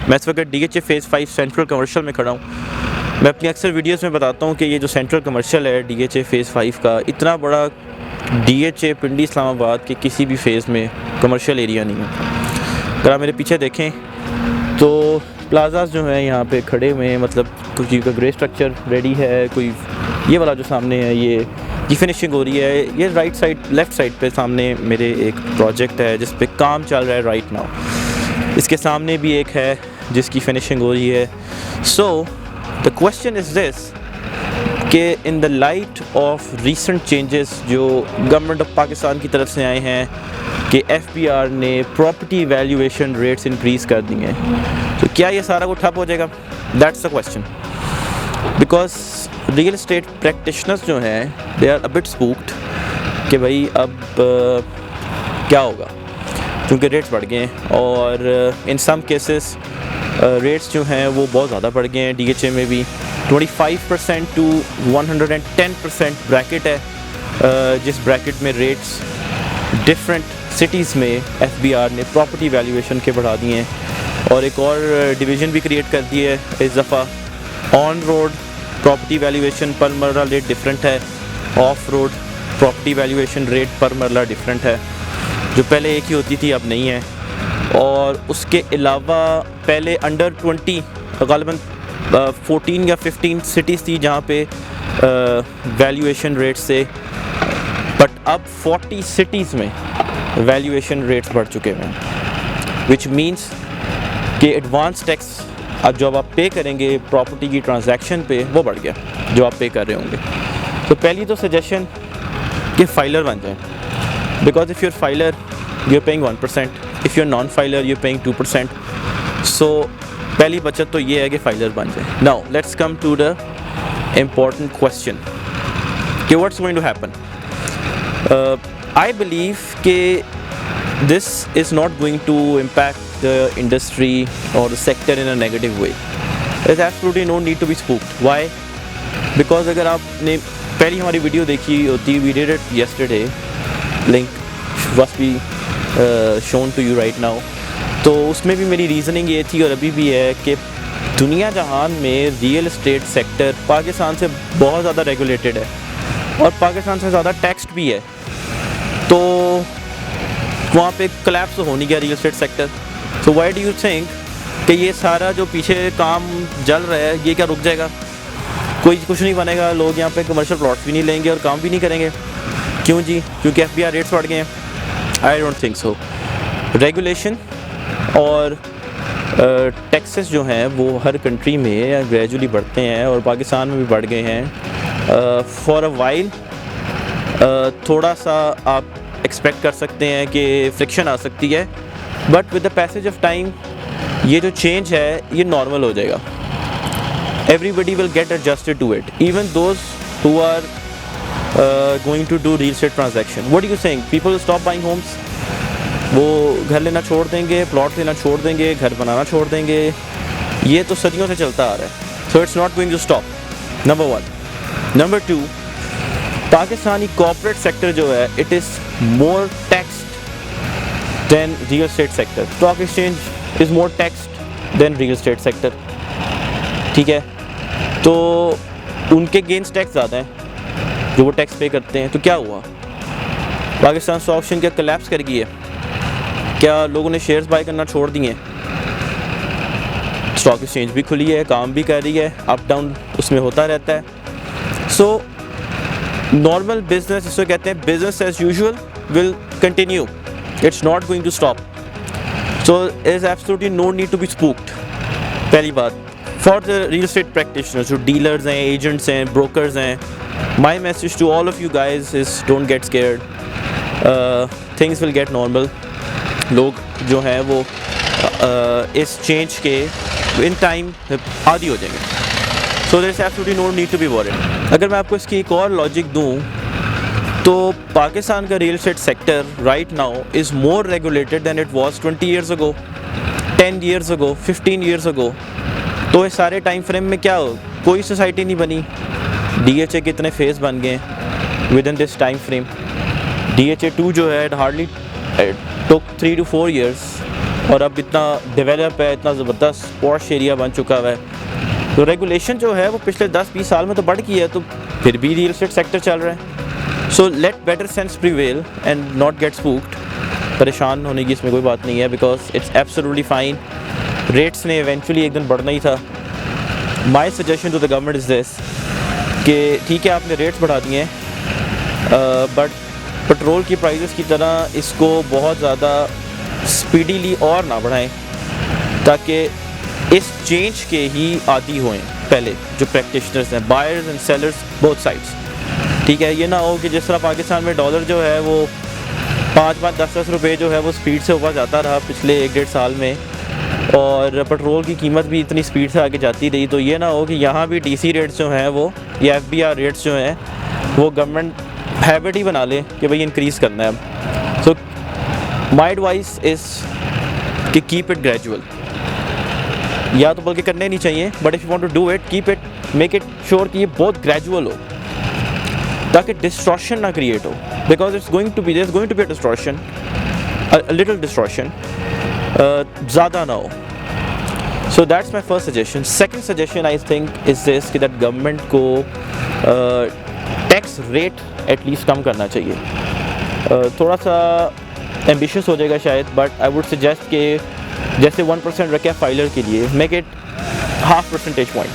मैं इस वक्त DHA फेज़ 5 सेंट्रल कमर्शियल में खड़ा हूँ। मैं अपनी अक्सर वीडियोस में बताता हूँ कि ये जो सेंट्रल कमर्शियल है DHA फेज़ 5 का, इतना बड़ा DHA पिंडी इस्लामाबाद के किसी भी फेज़ में कमर्शियल एरिया नहीं है। अगर आप मेरे पीछे देखें तो प्लाजाज जो हैं यहाँ पे खड़े हुए हैं, मतलब कुछ का ग्रे स्ट्रक्चर रेडी है, कोई ये वाला जो सामने है ये फिनिशिंग हो रही है। ये राइट साइड लेफ़्ट साइड पे सामने मेरे एक प्रोजेक्ट है जिस पे काम चल रहा है राइट नाउ। इसके सामने भी एक है जिसकी फिनिशिंग हो रही है। So the question is this कि in the light of recent changes जो गवर्नमेंट ऑफ पाकिस्तान की तरफ से आए हैं कि FBR ने प्रॉपर्टी वैल्यूएशन रेट्स इंक्रीज़ कर दिए हैं, तो क्या ये सारा कुछ ठप हो जाएगा? That's the question. Because real estate practitioners जो हैं they are a bit spooked कि भाई अब क्या होगा, क्योंकि रेट्स बढ़ गए हैं और इन सम केसेस रेट्स जो हैं वो बहुत ज़्यादा बढ़ गए हैं। DHA में भी 25% टू 110% ब्रैकेट है, जिस ब्रैकेट में रेट्स डिफरेंट सिटीज़ में FBR ने प्रॉपर्टी वैल्यूएशन के बढ़ा दिए हैं। और एक और डिवीज़न भी क्रिएट कर दी है इस दफ़ा। ऑन रोड प्रॉपर्टी वैल्यूएशन पर मरला रेट डिफरेंट है, of road property valuation rate पर मरला डिफरेंट है, जो पहले एक ही होती थी अब नहीं है। और उसके अलावा पहले अंडर 20 ग़ालिबन 14 या 15 सिटीज़ थी जहाँ पे वैल्यूएशन रेट से, बट अब 40 सिटीज़ में वैल्यूएशन रेट्स बढ़ चुके हैं, विच मीन्स कि एडवांस टैक्स अब जो आप पे करेंगे प्रॉपर्टी की ट्रांजैक्शन पे वो बढ़ गया जो आप पे कर रहे होंगे। तो पहली तो सजेशन कि फाइलर बन जाए, because if your filer you're paying 1%, if you're non filer you're paying 2%. So पहली बचत तो ये है कि फाइलर बन जाए। Now let's come to the important question कि what's going to happen. I believe कि this is not going to impact the industry or the sector in a negative way. There's absolutely no need to be spooked. Why? Because अगर आपने पहली हमारी video देखी होती, we did it yesterday, link must be shown to you right now, तो उसमें भी मेरी रीज़निंग ये थी और अभी भी है कि दुनिया जहान में रियल एस्टेट सेक्टर पाकिस्तान से बहुत ज़्यादा रेगुलेटेड है और पाकिस्तान से ज़्यादा टैक्स्ड भी है। तो वहाँ पे कोलैप्स हो नहीं गया real estate sector. So why do you think कि ये सारा जो पीछे काम चल रहा है ये क्या रुक जाएगा? कोई कुछ नहीं बनेगा, लोग यहाँ पे कमर्शियल प्लॉट्स भी नहीं लेंगे और काम भी नहीं करेंगे। क्यों जी? क्योंकि FBR रेट्स बढ़ गए हैं? I don't think so. Regulation और टैक्सेस जो हैं वो हर कंट्री में ग्रेजुअली बढ़ते हैं और पाकिस्तान में भी बढ़ गए हैं। फॉर अ वाइल थोड़ा सा आप एक्सपेक्ट कर सकते हैं कि फ्रिक्शन आ सकती है, but with the passage of time ये जो चेंज है ये नॉर्मल हो जाएगा। Everybody will get adjusted to it, even those who are going to do real estate transaction. What do you think? People will stop buying homes? वो घर लेना छोड़ देंगे, प्लॉट लेना छोड़ देंगे, घर बनाना छोड़ देंगे। ये तो सदियों से चलता आ रहा है। So it's not going to stop. Number one. Number two, Pakistani corporate sector जो है it is more taxed than real estate sector. Stock exchange is more taxed than real estate sector. ठीक है, तो उनके गेन्स टैक्स ज़्यादा हैं जो वो टैक्स पे करते हैं। तो क्या हुआ? पाकिस्तान स्टॉक एक्सचेंज क्या कोलैप्स कर गई है? क्या लोगों ने शेयर्स बाय करना छोड़ दिए? स्टॉक एक्सचेंज भी खुली है, काम भी कर रही है, अप डाउन उसमें होता रहता है। सो नॉर्मल बिजनेस जिसको कहते हैं business as usual will continue, it's not going to stop. So is absolutely no need to be spooked. पहली बात। For the real estate practitioners जो डीलर्स हैं, एजेंट्स हैं, ब्रोकर्स हैं, my message to all of you guys is don't get scared. Things will get normal. लोग जो हैं वो इस चेंज के इन टाइम आदी हो जाएंगे। So there is absolutely no need to be worried. अगर मैं आपको इसकी एक और लॉजिक दूँ तो पाकिस्तान का real estate sector right now is more regulated than it was 20 years ago, 10 years ago, 15 years ago. तो इस सारे टाइम फ्रेम में क्या हो, कोई सोसाइटी नहीं बनी। DHA के इतने फेज़ बन गए with in this time frame. DHA 2 जो है हार्डली टुक 3 to 4 years और अब इतना डेवलप है, इतना ज़बरदस्त पॉश एरिया बन चुका हुआ है। तो रेगुलेशन जो है वो पिछले 10-20 साल में तो बढ़ गई है, तो फिर भी रियल एस्टेट सेक्टर चल रहा है। So let better sense prevail and not get spooked. परेशान होने की इसमें कोई बात नहीं है, because it's absolutely fine. Rates ने इवेंचुअली एक दिन बढ़ना ही था। My suggestion to the government is this कि ठीक है आपने रेट्स बढ़ा दिए हैं, बट पेट्रोल की प्राइसेस की तरह इसको बहुत ज़्यादा स्पीडीली और ना बढ़ाएं, ताकि इस चेंज के ही आदी होएं पहले जो प्रैक्टिशनर्स हैं, buyers and sellers both sides. ठीक है, ये ना हो कि जिस तरह पाकिस्तान में डॉलर जो है वो 5-5, 10-10 रुपये जो है वो स्पीड से ऊपर जाता रहा पिछले 1-1.5 साल में, और पेट्रोल की कीमत भी इतनी स्पीड से आगे जाती रही। तो ये ना हो कि यहाँ भी डीसी रेट्स जो हैं वो या FBR रेट्स जो हैं वो गवर्नमेंट हैबिट ही बना ले कि भाई इंक्रीज़ करना है अब। सो माय एडवाइस इज़ कि कीप इट ग्रेजुअल, या तो बल्कि करने नहीं चाहिए, but if you want to do it keep it, make it sure कि ये बहुत ग्रेजुअल हो, ताकि डिस्टॉर्शन ना क्रिएट हो, because it's going to be there is going to be a distortion, a little distortion, ज़्यादा ना हो। So that's my first suggestion. Second suggestion I think is this कि दैट गवर्नमेंट को tax rate at least कम करना चाहिए। थोड़ा सा एम्बिशियस हो जाएगा शायद, बट आई वुड सजेस्ट कि जैसे 1% रखे फाइलर के लिए, make it 0.5 percentage point,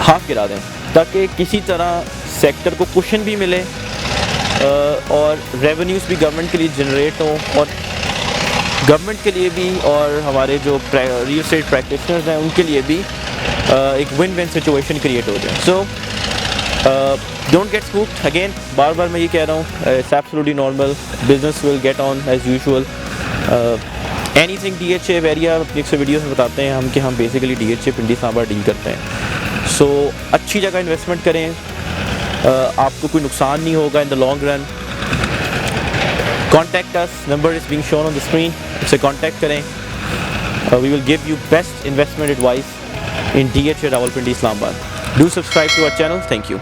half गिरा दें, ताकि किसी तरह सेक्टर को कुशन भी मिले और रेवेन्यूज़ भी गवर्नमेंट के लिए जनरेट हों, और गवर्नमेंट के लिए भी और हमारे जो रियल एस्टेट प्रैक्टिशनर्स हैं उनके लिए भी एक विन विन सिचुएशन क्रिएट हो जाए। So don't get spooked again, बार बार मैं ये कह रहा हूँ, it's absolutely normal, business will get on as usual. Anything DHA area अपनी एक वीडियोस में बताते हैं हम कि हम बेसिकली DHA पिंडी सांभर डील करते हैं। सो अच्छी जगह इन्वेस्टमेंट करें, आपको कोई नुकसान नहीं होगा in the long run. Contact us, number is being shown on the screen, उससे कॉन्टैक्ट करें। We will give you best investment advice in DHA Rawalpindi, Islamabad. Do subscribe to our channel. Thank you.